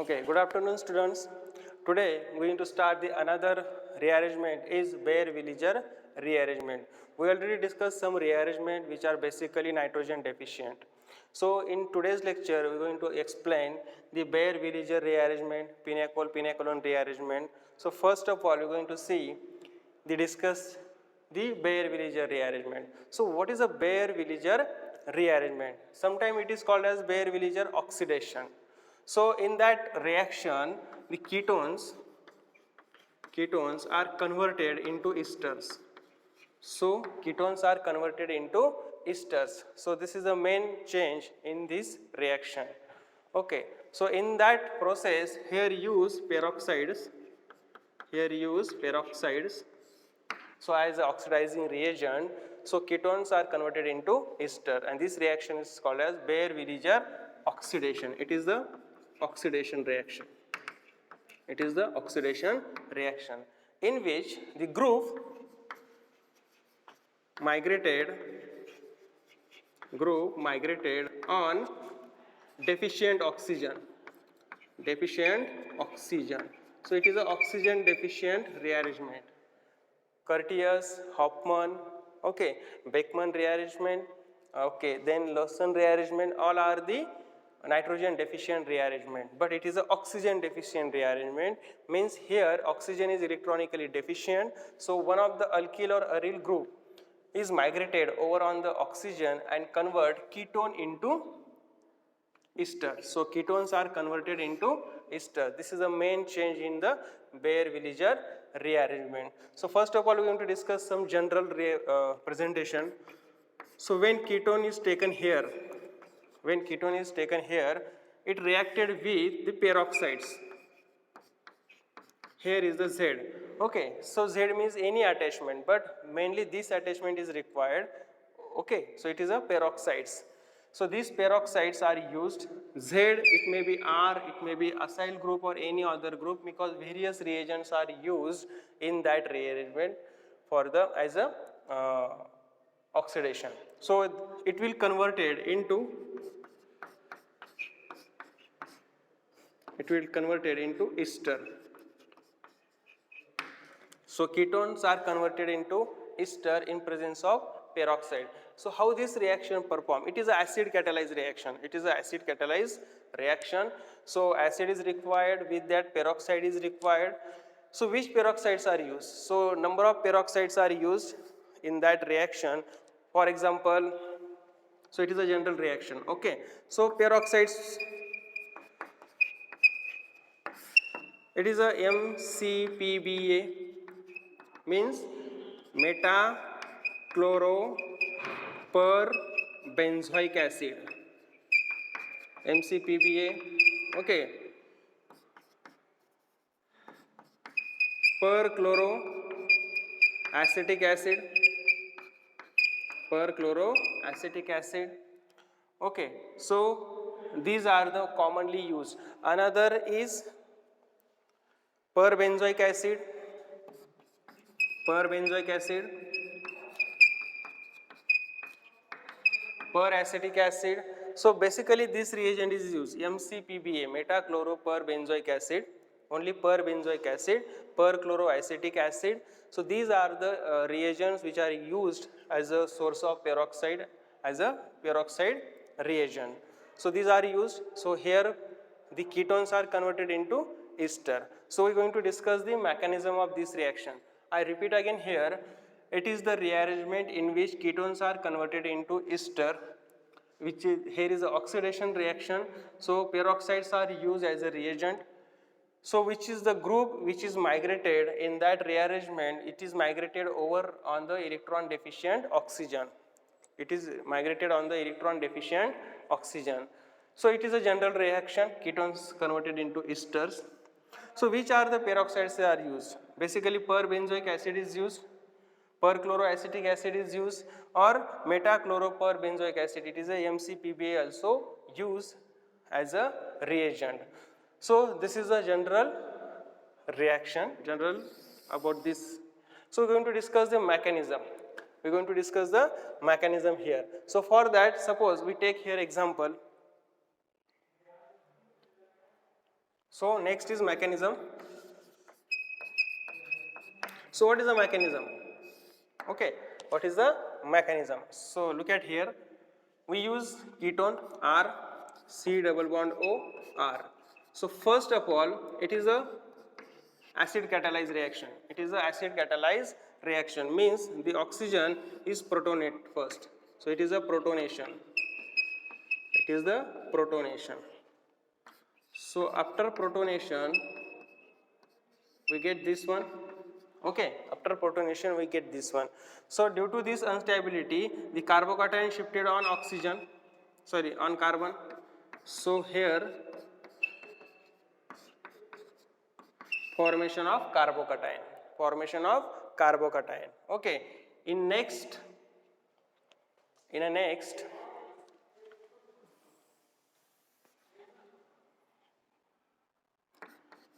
Okay, good afternoon students. Today we are going to start the another rearrangement is Baeyer-Villiger rearrangement. We already discussed some rearrangement which are basically nitrogen deficient. So in today's lecture we are going to explain the Baeyer-Villiger rearrangement, Pinacol rearrangement. So first of all we are going to see discuss the Baeyer-Villiger rearrangement. So what is a Baeyer-Villiger rearrangement? Sometimes it is called as Baeyer-Villiger oxidation. So in that reaction, the ketones are converted into esters. So ketones are converted into esters. So this is the main change in this reaction. Okay. So in that process, here use peroxides. So as an oxidizing reagent, so ketones are converted into ester, and this reaction is called as Baeyer-Villiger oxidation. It is the oxidation reaction. In which the group migrated on deficient oxygen. So it is an oxygen deficient rearrangement. Curtius, Hofmann, okay, Beckmann rearrangement, okay, then Lawson rearrangement, all are the nitrogen deficient rearrangement, but it is an oxygen deficient rearrangement, means here oxygen is electronically deficient, so one of the alkyl or aryl group is migrated over on the oxygen and convert ketone into ester. So ketones are converted into ester. This is the main change in the Baeyer-Villiger rearrangement. So first of all we are going to discuss some general presentation. So when ketone is taken here, it reacted with the peroxides. Here is the Z. Okay, so Z means any attachment, but mainly this attachment is required. Okay, so it is a peroxides. So these peroxides are used. Z, it may be R, it may be acyl group or any other group, because various reagents are used in that rearrangement for the as a oxidation. So it will converted into ester. So ketones are converted into ester in presence of peroxide. So how this reaction perform? It is an acid catalyzed reaction. So acid is required, with that peroxide is required. So which peroxides are used? So number of peroxides are used in that reaction. For example, so it is a general reaction. Okay. So peroxides, it is a MCPBA, means metachloroperbenzoic acid, MCPBA. Okay, perchloroacetic acid. Okay, so these are the commonly used. Another is perbenzoic acid, peracetic acid. So basically this reagent is used, MCPBA, metachloroperbenzoic acid, only perbenzoic acid, perchloroacetic acid. So these are the reagents which are used as a source of peroxide, as a peroxide reagent. So these are used. So here the ketones are converted into ester. So we are going to discuss the mechanism of this reaction. I repeat again here, it is the rearrangement in which ketones are converted into ester, which is, here is the oxidation reaction. So peroxides are used as a reagent. So which is the group which is migrated in that rearrangement? It is migrated over on the electron deficient oxygen. So it is a general reaction, ketones converted into esters. So which are the peroxides that are used? Basically perbenzoic acid is used, perchloroacetic acid is used, or metachloroperbenzoic acid. It is a MCPBA also used as a reagent. So this is a general reaction, about this. So we're going to discuss the mechanism. Here. So for that, suppose we take here example. So next is mechanism. So what is the mechanism? Okay, what is the mechanism? So look at here, we use ketone R, C double bond O, R. So first of all, it is a acid catalyzed reaction. It is a acid catalyzed reaction, means the oxygen is protonate first. So it is a protonation. It is the protonation. So after protonation, we get this one. Okay, after protonation we get this one. So due to this instability, the carbocation shifted on oxygen, sorry, on carbon. So here formation of carbocation, formation of carbocation. Okay, in a next,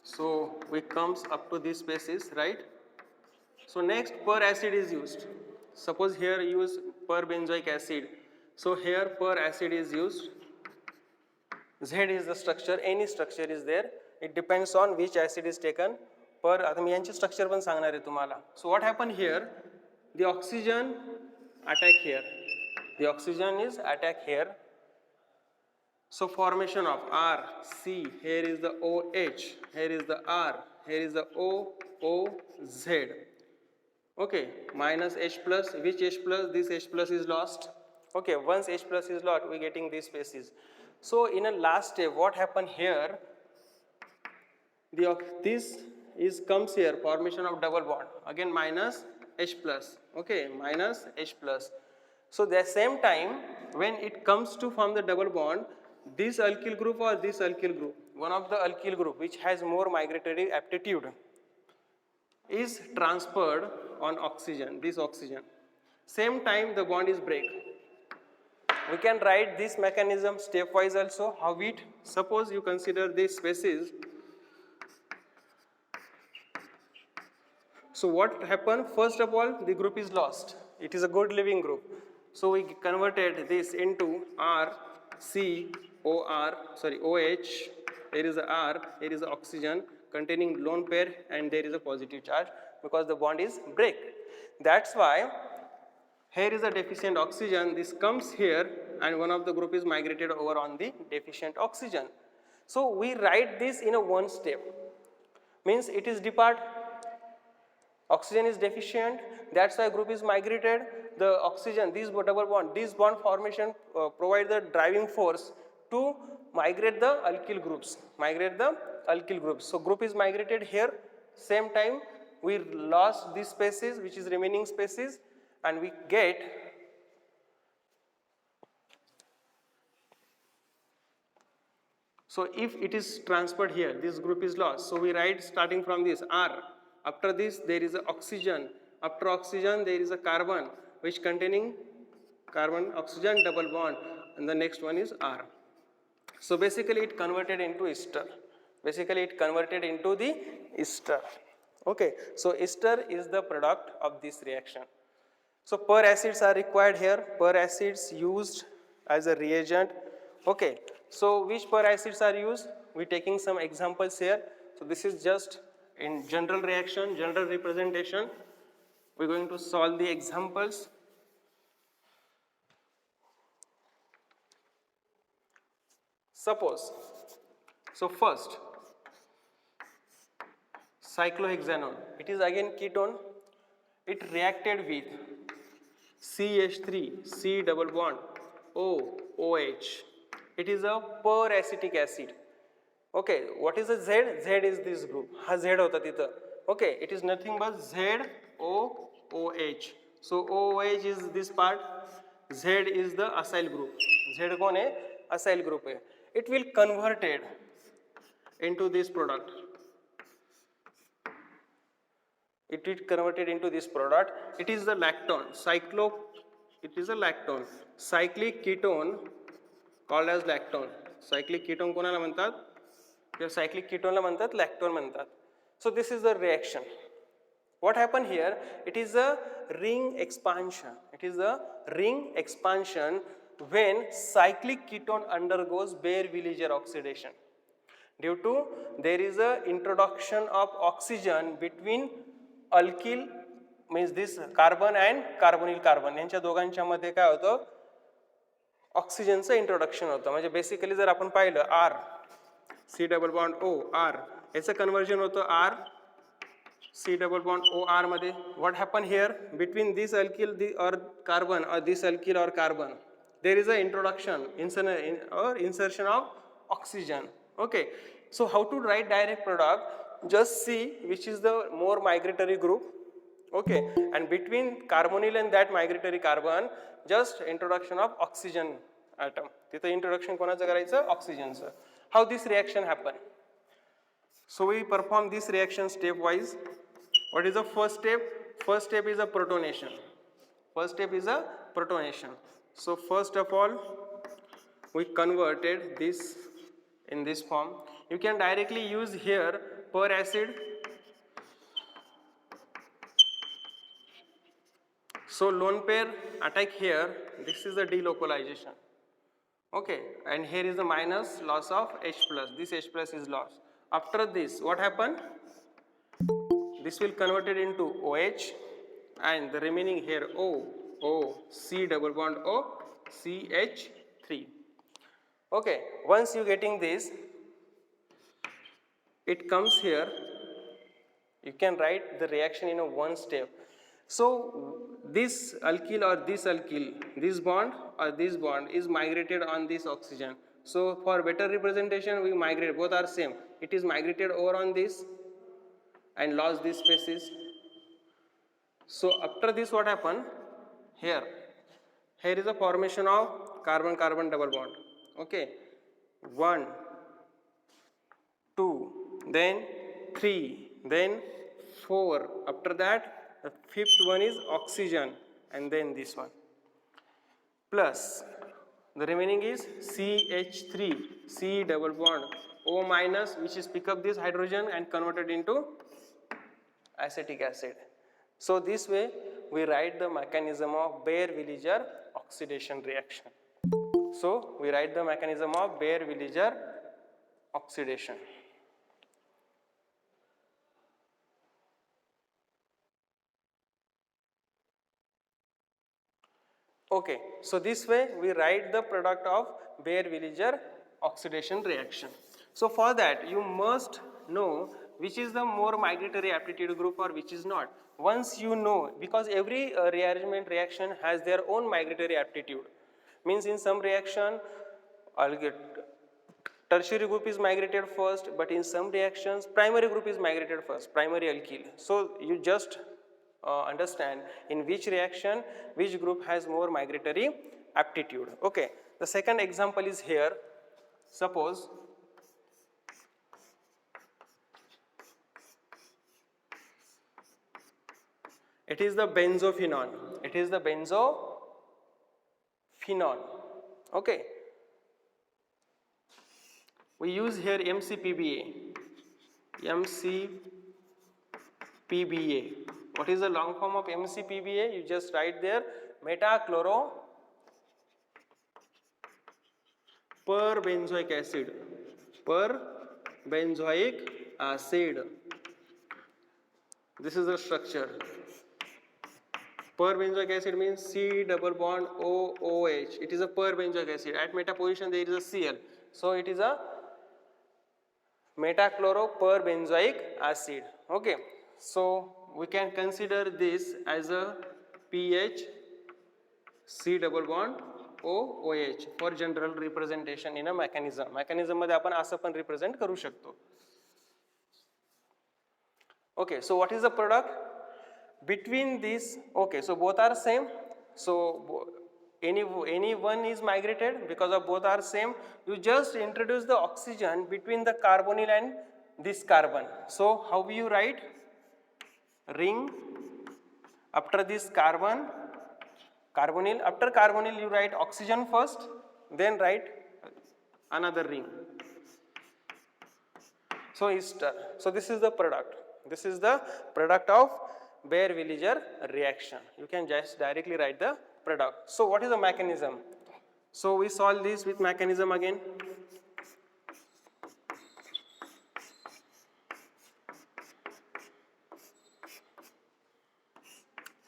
so we comes up to this species, right? So next per acid is used. Suppose here use per benzoic acid. So here per acid is used. Z is the structure, any structure is there. It depends on which acid is taken. Per आता मी यांची structure पण सांगणार आहे तुम्हाला. So what happened here? The oxygen attack here. The oxygen is attack here. So formation of R, C, here is the OH, here is the R, here is the O, O, Z. Okay, minus H plus, which H plus? This H plus is lost. Okay, once H plus is lost, we getting these species. So in a last step, what happened here? This is comes here, formation of double bond. Again minus H plus. Okay, minus H plus. So the same time, when it comes to form the double bond, this alkyl group or this alkyl group, one of the alkyl group which has more migratory aptitude, is transferred on oxygen, this oxygen. Same time the bond is break. We can write this mechanism stepwise also, how it, suppose you consider this species. So what happened? First of all, the group is lost. It is a good living group. So we converted this into R, C, OR, sorry, OH, there is a R, here is a oxygen containing lone pair and there is a positive charge because the bond is break. That's why here is a deficient oxygen, this comes here and one of the group is migrated over on the deficient oxygen. So we write this in a one step, means it is depart, oxygen is deficient, that's why group is migrated, the oxygen, this double bond, this bond formation provide the driving force to migrate the alkyl groups, So group is migrated here, same time we lost this species which is remaining species and we get so if it is transferred here, this group is lost. So we write starting from this R. After this there is a oxygen. After oxygen there is a carbon which containing carbon oxygen double bond and the next one is R. So basically it converted into ester. Basically it converted into the ester. Okay, so ester is the product of this reaction. So per acids are required here, per acids used as a reagent. Okay, so which per acids are used? We taking some examples here. So this is just in general reaction, general representation. We are going to solve the examples. Suppose, so first, cyclohexanone, it is again ketone, it reacted with CH3, C double bond, O, OH. It is a per acetic acid. Okay, what is the Z? Z is this group. Ha Z hota titha. Okay, it is nothing but ZOOH. So OOH is this part, Z is the acyl group. Z कौन है? Acyl group है. It will converted into this product. It is converted into this product. It is the lactone. It is a lactone. Cyclic ketone called as lactone. Cyclic ketone कोणाला म्हणतात? या cyclic ketone ला म्हणतात lactone म्हणतात. So this is the reaction. What happened here? It is a ring expansion. It is a ring expansion when cyclic ketone undergoes Baeyer-Villiger oxidation. Due to there is a introduction of oxygen between alkyl means this carbon and carbonyl carbon यांच्या दोघांच्या मध्ये काय होतं ऑक्सिजनचं introduction होतं. म्हणजे basically जर आपण पाहिलं R C double bond O R याचं कन्वर्जन होतं R C double bond O R मध्ये. What happen here between this alkyl और कार्बन और दिस अल्किल और carbon there is a introduction or insertion of oxygen. Okay, so how to write direct product? Just see which is the more migratory group. Okay, and between carbonyl and that migratory carbon just introduction of oxygen atom. तिथं introduction कोणाचं करायचं ऑक्सिजनचं. How this reaction happen? So we perform this reaction stepwise. What is the first step? First step is a protonation. First step is a protonation. So first of all we converted this in this form. You can directly use here per acid. So lone pair attack here, this is the delocalization. Okay, and here is the minus loss of H plus, this H plus is lost. After this what happened? This will converted into OH and the remaining here O C double bond O CH3. Okay, once you getting this, it comes here, you can write the reaction in a one step. So this alkyl or this alkyl, this bond or this bond is migrated on this oxygen. So for better representation we migrate, both are same. It is migrated over on this and lost these spaces. So after this what happened? Here is a formation of carbon-carbon double bond. Okay, 1, 2, then 3, then 4. After that the fifth one is oxygen and then this one. Plus the remaining is CH3, C double bond O minus, which is pick up this hydrogen and converted into acetic acid. So this way we write the mechanism of Baeyer-Villiger oxidation reaction. So we write the mechanism of Baeyer-Villiger oxidation. Okay, so this way we write the product of Baeyer-Villiger oxidation reaction. So for that you must know which is the more migratory aptitude group or which is not. Once you know, because every rearrangement reaction has their own migratory aptitude. Means in some reaction tertiary group is migrated first, but in some reactions primary group is migrated first, primary alkyl. So you just understand in which reaction which group has more migratory aptitude. Okay, the second example is here. Suppose it is the benzophenone. It is the benzophenone. Okay. We use here MCPBA. MCPBA. What is the long form of MCPBA? You just write there metachloro per benzoic acid. Per benzoic acid. This is the structure. Per benzoic acid means C double bond OOH. It is a per benzoic acid. At meta position there is a Cl. So it is a metachloro per benzoic acid. Okay. So we can consider this as a pH C double bond OOH for general representation in a mechanism. Mechanism मध्ये आपण असं पण represent करू शकतो. Okay. So what is the product? Between these, okay, so both are same. So any one is migrated because of both are same. You just introduce the oxygen between the carbonyl and this carbon. So how will you write? Ring. After this carbon, carbonyl. After carbonyl you write oxygen first, then write another ring. So ester. So this is the product. This is the product of Baeyer-Villiger reaction. You can just directly write the product. So what is the mechanism? So we solve this with mechanism again.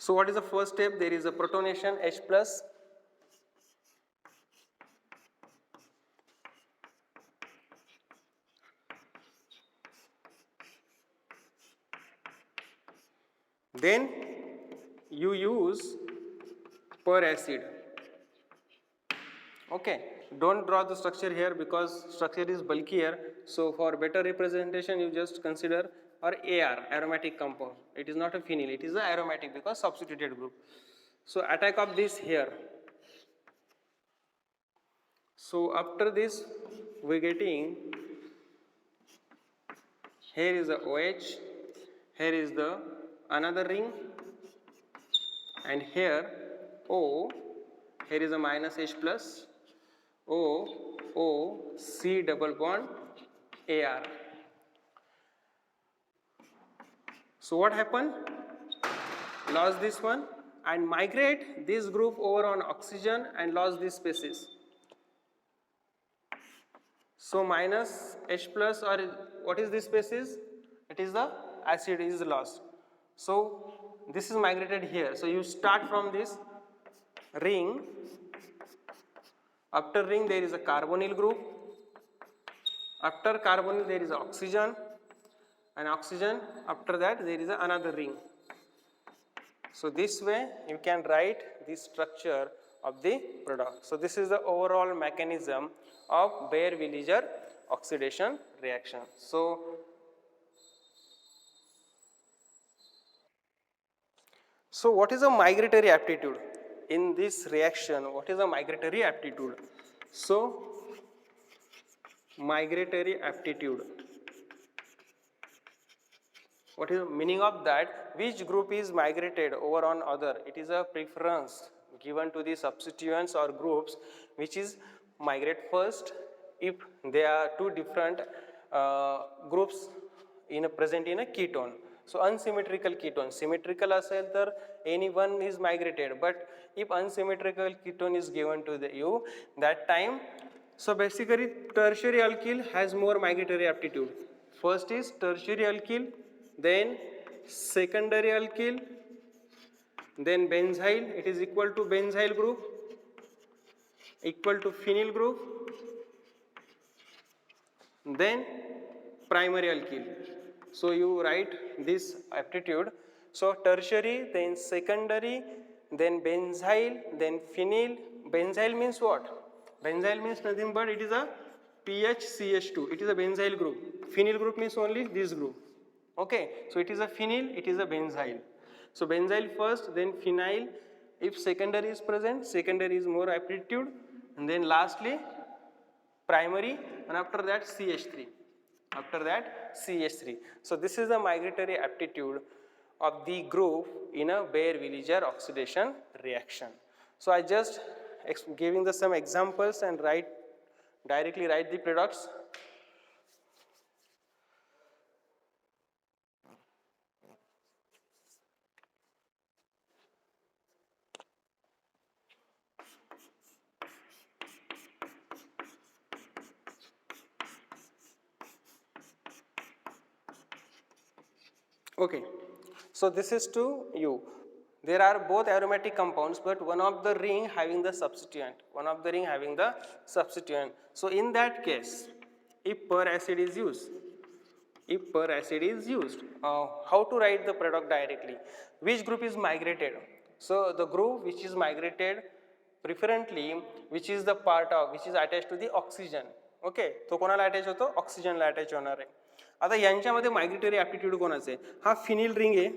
So what is the first step? There is a protonation H plus. Then you use per acid. Okay, don't draw the structure here because structure is bulkier. So for better representation, you just consider or AR, aromatic compound. It is not a phenyl, it is a aromatic because substituted group. So attack of this here. So after this, we getting, here is the OH, here is the another ring, and here O, here is a minus H plus, O, C double bond, AR. So what happened? Lost this one and migrate this group over on oxygen and lost these species. So minus H plus, or what is this species? It is the acid is lost. So this is migrated here. So you start from this ring. After ring there is a carbonyl group. After carbonyl there is oxygen, and oxygen, after that there is another ring. So this way you can write the structure of the product. So this is the overall mechanism of Baeyer-Villiger oxidation reaction. So what is a migratory aptitude? In this reaction, what is a migratory aptitude? So migratory aptitude. What is the meaning of that? Which group is migrated over on other? It is a preference given to the substituents or groups which is migrate first if they are two different groups present in a ketone. So unsymmetrical ketone, symmetrical असेल तर any one is migrated, but if unsymmetrical ketone is given to you, that time, so basically tertiary alkyl has more migratory aptitude. First is tertiary alkyl, then secondary alkyl, then benzyl, it is equal to benzyl group, equal to phenyl group, then primary alkyl. So you write this aptitude. So tertiary, then secondary, then benzyl, then phenyl. Benzyl means what? Benzyl means nothing but it is a PHCH2. It is a benzyl group. Phenyl group means only this group. Okay, so it is a phenyl, it is a benzyl. So benzyl first, then phenyl. If secondary is present, secondary is more aptitude, and then lastly primary, and after that CH3. After that CH3. So this is the migratory aptitude of the group in a Baeyer-Villiger oxidation reaction. So I just giving the some examples and directly write the products. Okay, so this is to you. There are both aromatic compounds, but one of the ring having the substituent. So in that case, if per acid is used, how to write the product directly? Which group is migrated? So the group which is migrated preferently, which is the part of, which is attached to the oxygen. Okay, तो कोणाला attach होतो? ऑक्सिजनला attach होणार आहे. आता यांच्यामध्ये migratory aptitude कोणाचं आहे? हा फिनिल रिंग आहे,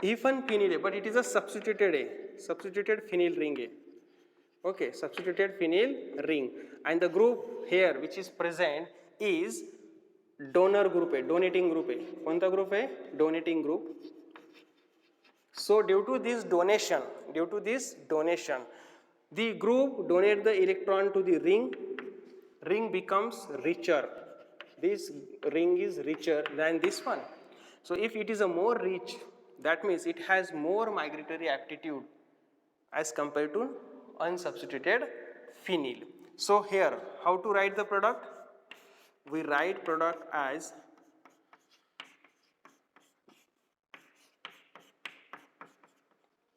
ही पण फिनिल आहे, but it is a substituted phenyl ring आहे. Okay, substituted phenyl ring, and the group here which is present is donor group है, donating group है. कौन सा group है? Donating group. So due to this donation, the group donate the electron to the ring becomes richer. This ring is richer than this one. So if it is a more rich, that means it has more migratory aptitude as compared to unsubstituted phenyl. So here, how to write the product? We write product as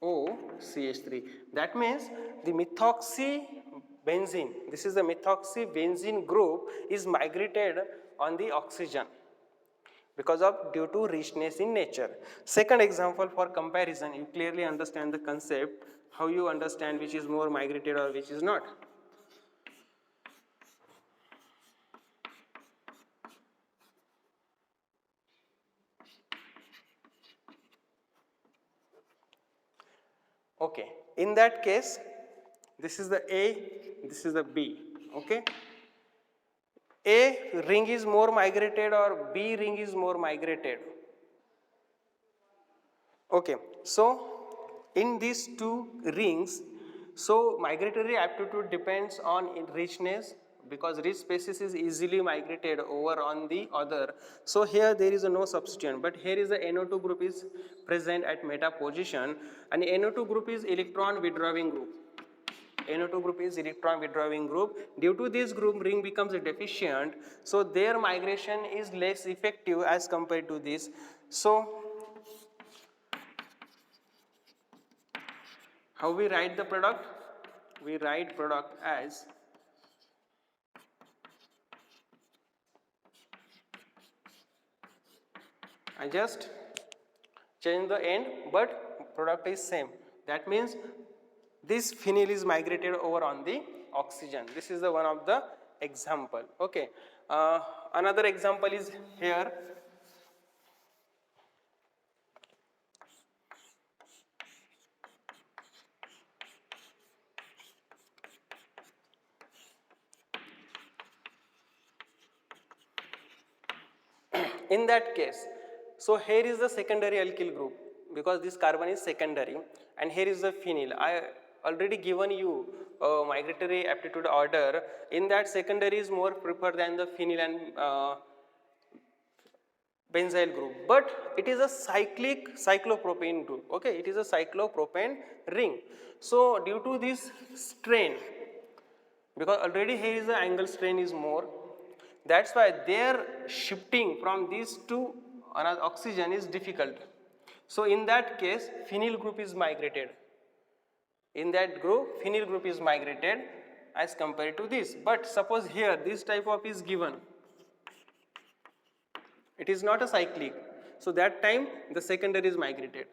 OCH3. That means the methoxybenzene, this is the methoxybenzene group is migrated on the oxygen because of due to richness in nature. Second example for comparison, you clearly understand the concept, how you understand which is more migrated or which is not. Okay, in that case, this is the A, this is the B, okay. A ring is more migrated or B ring is more migrated? Okay, so in these two rings, so migratory aptitude depends on richness, because rich species is easily migrated over on the other. So here there is a no substituent, but here is the NO2 group is present at meta position, and NO2 group is electron withdrawing group. NO2 group is electron withdrawing group. Due to this group ring becomes deficient, so their migration is less effective as compared to this. So how we write the product? We write product as I just change the end, but product is same. That means this phenyl is migrated over on the oxygen. This is the one of the example. Okay. Another example is here. In that case, so here is the secondary alkyl group, because this carbon is secondary, and here is the phenyl. I already given you migratory aptitude order. In that, secondary is more preferred than the phenyl and benzyl group, but it is a cyclic cyclopropane group. Okay, it is a cyclopropane ring. So due to this strain, because already here is the angle strain is more, that's why their shifting from these to another oxygen is difficult. So in that case, phenyl group is migrated. In that group, phenyl group is migrated as compared to this. But suppose here this type of is given, it is not a cyclic. So that time the secondary is migrated.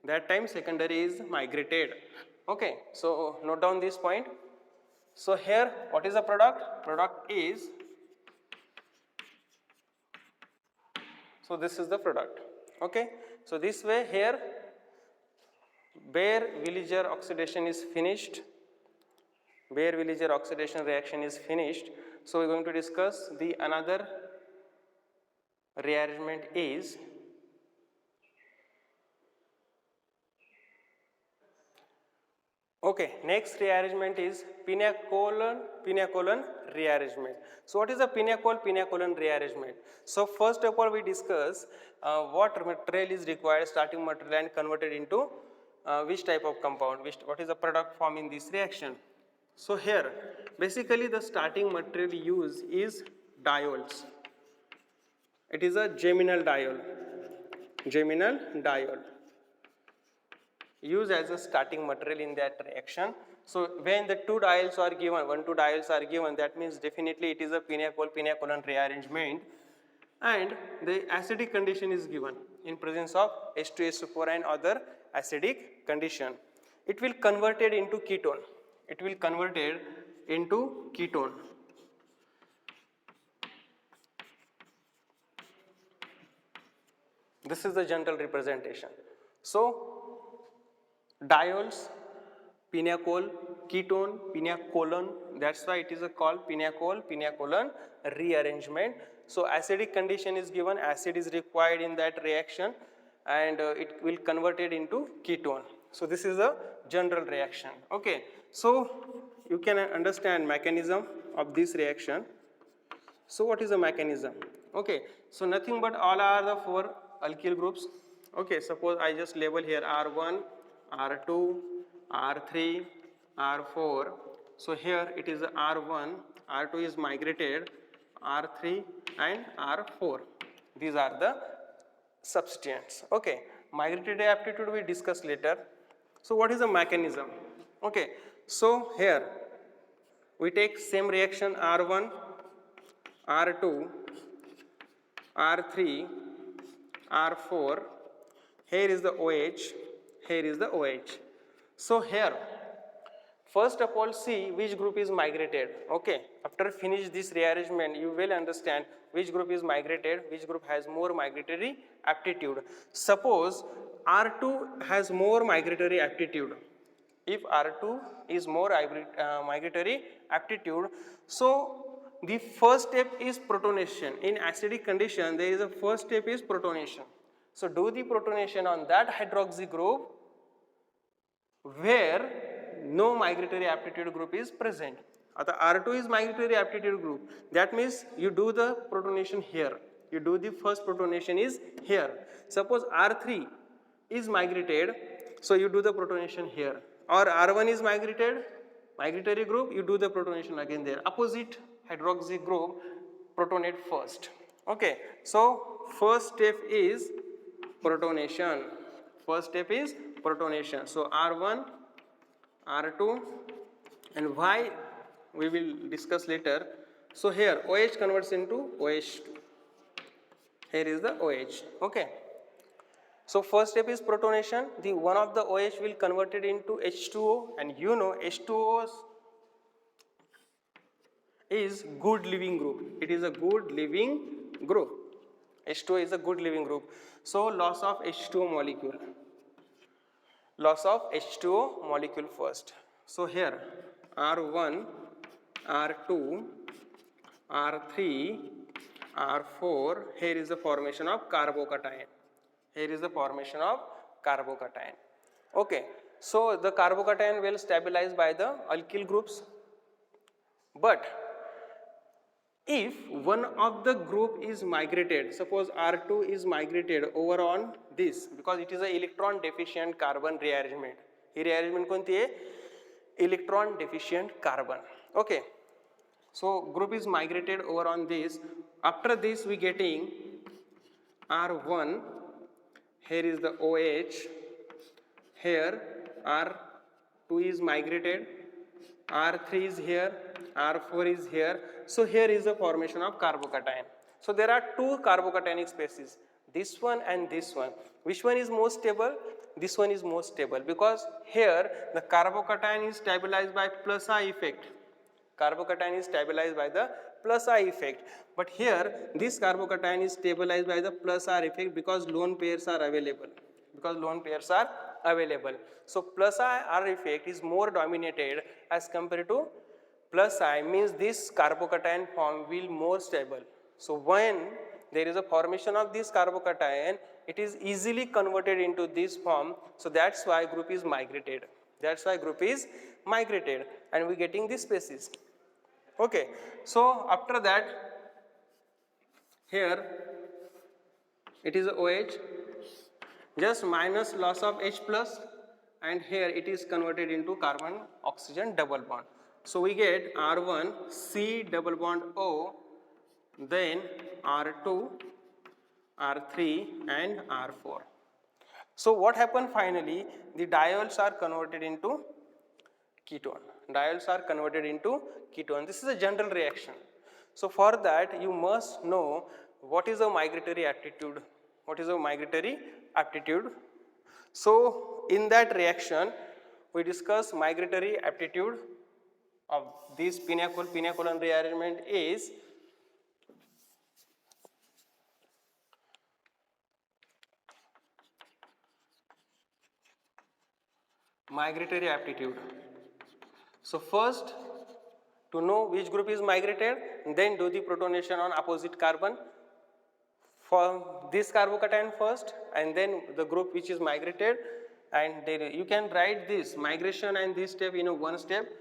That time secondary is migrated. Okay, so note down this point. So here what is the product? Product is, so this is the product. Okay, so this way here Baeyer-Villiger oxidation is finished. Baeyer-Villiger oxidation reaction is finished. So we are going to discuss the another rearrangement is okay. Next rearrangement is pinacolon rearrangement. So what is a pinacolon rearrangement? So first of all we discuss what material is required, starting material, and converted into which type of compound, what is the product formed in this reaction. So here basically the starting material used is diols. It is a geminal diol. Used as a starting material in that reaction. So when the two diols are given, that means definitely it is a pinacolon rearrangement, and the acidic condition is given in presence of H2SO4 and other acidic condition. It will converted into ketone. This is the general representation. So diols, pinacol, ketone, pinacolon, that's why it is called pinacolon rearrangement. So acidic condition is given, acid is required in that reaction, and it will converted into ketone. So this is a general reaction. Okay, so you can understand mechanism of this reaction. So what is the mechanism? Okay, so nothing but all are the four alkyl groups. Okay, suppose I just label here R1, R2, R3, R4. So here it is R1, R2 is migrated, R3 and R4. These are the substituents. Okay, migratory aptitude we discuss later. So what is the mechanism? Okay, so here we take same reaction R1, R2, R3, R4. Here is the OH, here is the OH. So here, first of all, see which group is migrated. Okay, after finish this rearrangement, you will understand which group is migrated, which group has more migratory aptitude. Suppose R2 has more migratory aptitude. If R2 is more migratory aptitude, so the first step is protonation. In acidic condition, there is a first step is protonation. So do the protonation on that hydroxy group where no migratory aptitude group is present. आता R2 is migratory aptitude group. That means you do the protonation here. You do the first protonation is here. Suppose R3 is migrated, so you do the protonation here. Or R1 is migrated, migratory group, you do the protonation again there. Opposite hydroxy group protonate first. Okay, so first step is protonation. First step is protonation. So R1, R2, and why we will discuss later. So here OH converts into OH2. Here is the OH. Okay. So first step is protonation. The one of the OH will convert it into H2O, and you know H2O is good leaving group. It is a good leaving group. H2O is a good leaving group. So loss of H2O molecule. Loss of H2O molecule first. So here R1, R2, R3, R4, here is the formation of carbocation. Here is the formation of carbocation. Okay, so the carbocation will stabilize by the alkyl groups. But if one of the group is migrated, suppose R2 is migrated over on this, because it is an electron deficient carbon rearrangement. He rearrangement konti hai? Electron deficient carbon. Okay. So group is migrated over on this. After this we getting R1, here is the OH, here R2 is migrated, R3 is here, R4 is here. So here is the formation of carbocation. So there are two carbocationic species, this one and this one. Which one is most stable? This one is most stable, because here the carbocation is stabilized by plus I effect. Carbocation is stabilized by the plus I effect. But here this carbocation is stabilized by the plus R effect because lone pairs are available. So plus R effect is more dominated as compared to plus I, means this carbocation form will more stable. So when there is a formation of this carbocation, it is easily converted into this form. So that's why group is migrated. And we getting this species. Okay, so after that, here it is OH, just minus loss of H plus, and here it is converted into carbon oxygen double bond. So we get R1 C double bond O, then R2, R3 and R4. So what happened finally? The diols are converted into ketone. This is a general reaction. So for that you must know what is a migratory aptitude. So in that reaction we discuss migratory aptitude of this pinecolon rearrangement is migratory aptitude. So first, to know which group is migrated, then do the protonation on opposite carbon for this carbocation first, and then the group which is migrated, and then you can write this migration and this step in one step.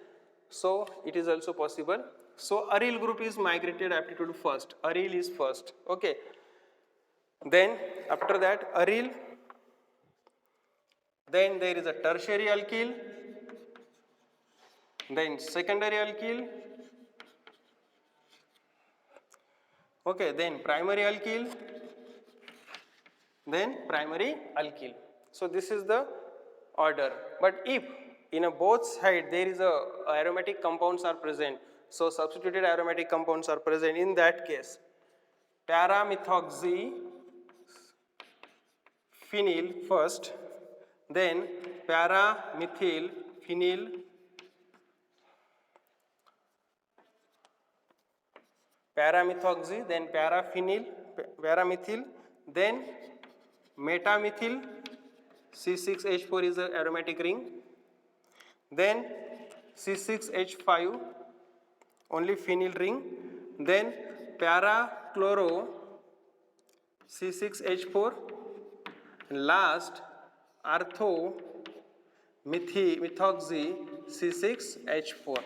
So it is also possible. So aryl group is migrated aptitude first. Aryl is first. Okay. Then after that aryl. Then there is a tertiary alkyl. Then secondary alkyl. Okay, then primary alkyl. Then primary alkyl. So this is the order. But if in a both side there is a aromatic compounds are present, so substituted aromatic compounds are present, in that case para-methoxy phenyl first, then para-methyl phenyl, para-methoxy, then para-phenyl, para-methyl, then metamethyl C6H4 is the aromatic ring, then C6H5 only phenyl ring, then para-chloro C6H4, last ortho methoxy C6H4.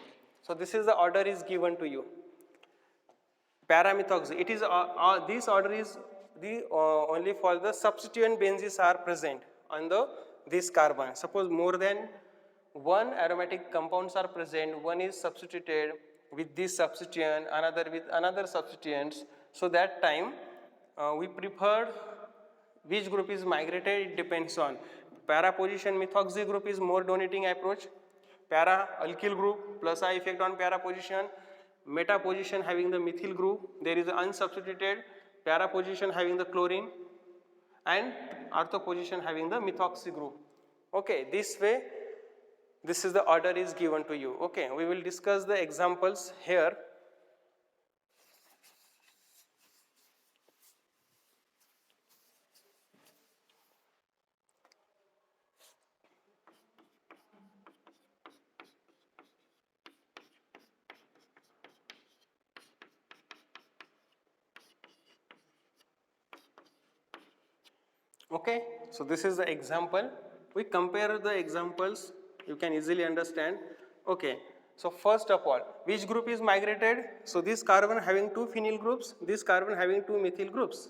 So this is the order is given to you. Para-methoxy, it is this order is the only for the substituent benzenes are present on the this carbon. Suppose more than one aromatic compounds are present, one is substituted with this substituent, another with another substituents. So that time we preferred which group is migrated, it depends on para position methoxy group is more donating approach, para alkyl group plus I effect on para position, meta position having the methyl group, there is unsubstituted para position having the chlorine, and ortho position having the methoxy group. Okay, this way this is the order is given to you. Okay, we will discuss the examples here. Okay, so this is the example. We compare the examples, you can easily understand. Okay, so first of all, which group is migrated? So this carbon having two phenyl groups, this carbon having two methyl groups.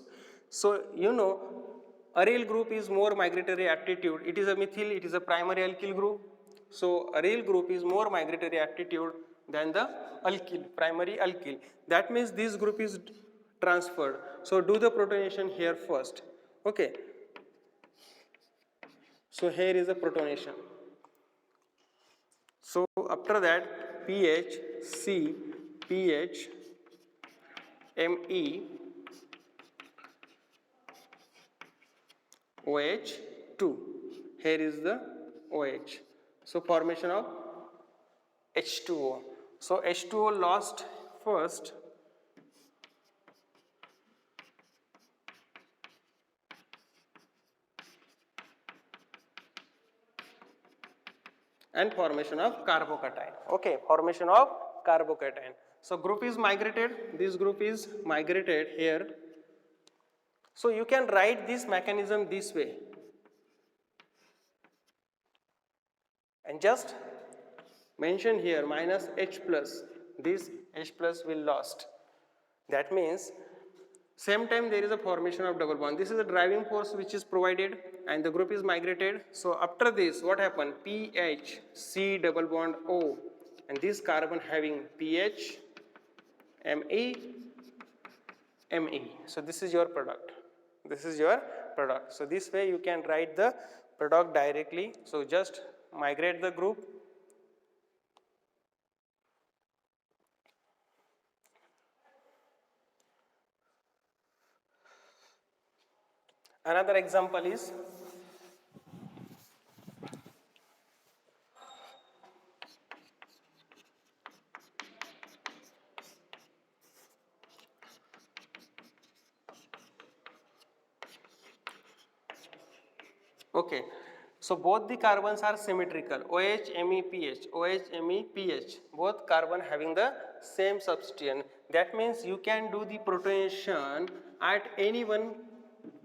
So you know, aryl group is more migratory aptitude. It is a methyl, it is a primary alkyl group. So aryl group is more migratory aptitude than the alkyl, primary alkyl. That means this group is transferred. So do the protonation here first. Okay. So here is the protonation. So after that pH C, pH Me, OH2. Here is the OH. So formation of H2O. So H2O lost first. And formation of carbocation. Okay, formation of carbocation. So group is migrated, this group is migrated here. So you can write this mechanism this way. And just mention here minus H plus, this H plus will lost. That means same time there is a formation of double bond. This is the driving force which is provided and the group is migrated. So after this what happened? PH C double bond O, and this carbon having PH Me, Me. So this is your product. This is your product. So this way you can write the product directly. So just migrate the group. Another example is okay. So both the carbons are symmetrical, OH, Me, PH, OH, Me, PH, both carbon having the same substituent. That means you can do the protonation at any one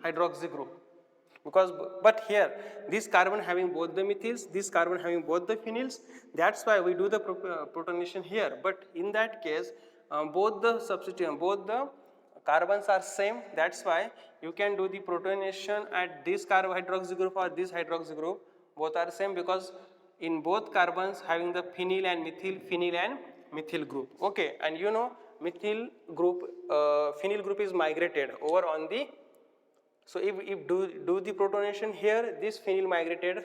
hydroxy group. Because, but here this carbon having both the methyls, this carbon having both the phenyls, that's why we do the protonation here. But in that case, both the substituent, both the carbons are same, that's why you can do the protonation at this carbohydroxy group or this hydroxy group, both are same, because in both carbons having the phenyl and methyl group. Okay, and you know methyl group, phenyl group is migrated over on the, so if do the protonation here, this phenyl migrated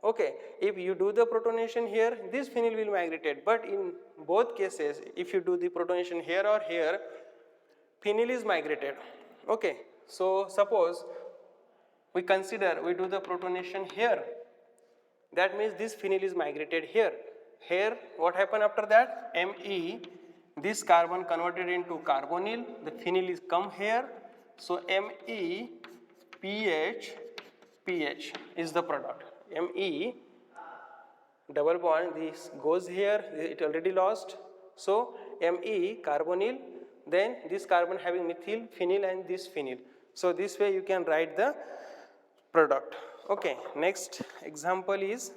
Okay, if you do the protonation here, this phenyl will migrate, but in both cases, if you do the protonation here or here, phenyl is migrated. Okay, so suppose we consider we do the protonation here, that means this phenyl is migrated here. Here, what happened after that? Me, this carbon converted into carbonyl, the phenyl is come here, so Me, PH is the product. Me double bond, this goes here, it already lost, so Me carbonyl, then this carbon having methyl, phenyl and this phenyl. So this way you can write the product. Okay, next example is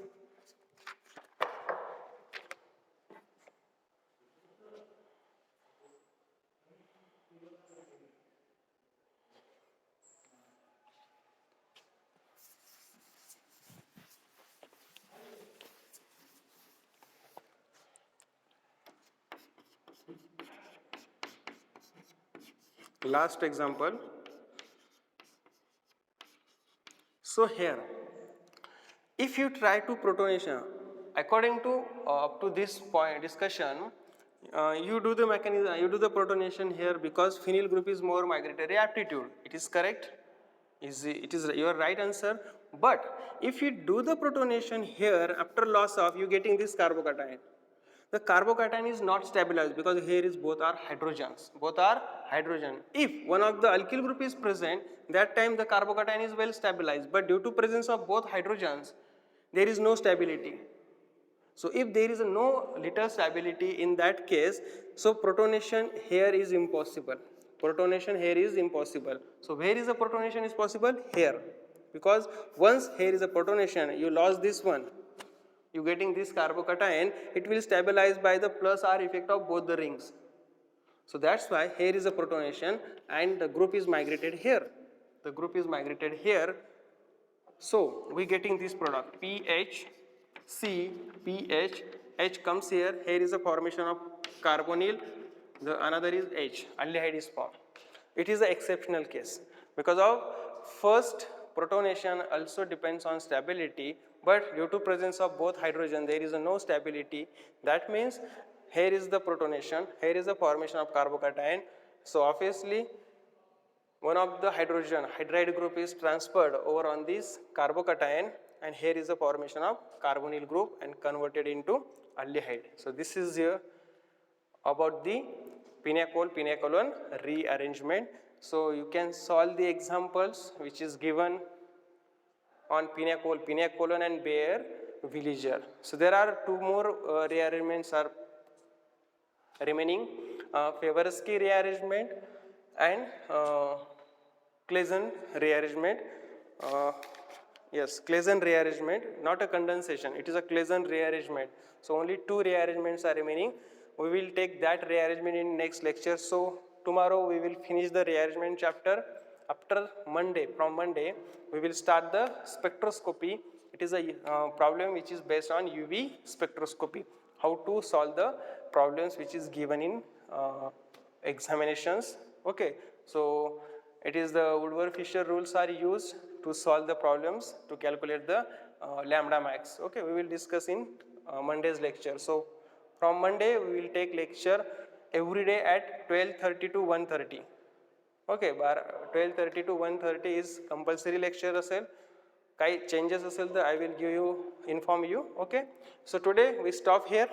last example. So here, if you try to protonation, according to up to this point discussion, you do the mechanism, you do the protonation here because phenyl group is more migratory aptitude. It is correct. It is your right answer. But if you do the protonation here after loss of, you getting this carbocation. The carbocation is not stabilized because here is both are hydrogens. Both are hydrogen. If one of the alkyl group is present, that time the carbocation is well stabilized. But due to presence of both hydrogens, there is no stability. So if there is no little stability in that case, so protonation here is impossible. Protonation here is impossible. So where is the protonation is possible? Here. Because once here is a protonation, you lost this one. You getting this carbocation, it will stabilize by the plus R effect of both the rings. So that's why here is a protonation and the group is migrated here. The group is migrated here. So we getting this product PH, C, PH, H comes here. Here is a formation of carbonyl. The another is H, aldehyde is formed. It is an exceptional case because of first protonation also depends on stability, but due to presence of both hydrogen there is no stability. That means here is the protonation, here is the formation of carbocation. So obviously one of the hydrogen hydride group is transferred over on this carbocation, and here is the formation of carbonyl group and converted into aldehyde. So this is here about the pinacol rearrangement. So you can solve the examples which is given on pinacol and Baeyer-Villiger. So there are two more rearrangements are remaining, Favorsky rearrangement and Claisen rearrangement. Yes, Claisen rearrangement, not a condensation, it is a Claisen rearrangement. So only two rearrangements are remaining. We will take that rearrangement in next lecture. So tomorrow we will finish the rearrangement chapter. After Monday, from Monday, we will start the spectroscopy. It is a problem which is based on UV spectroscopy. How to solve the problems which is given in examinations. Okay, so it is the Woodward-Fisher rules are used to solve the problems to calculate the lambda max. Okay, we will discuss in Monday's lecture. So from Monday we will take lecture every day at 12:30 to 1:30. Okay, 12:30 to 1:30 is compulsory lecture असेल. काही changes असेल तर I will give you inform you. Okay, so today we stop here.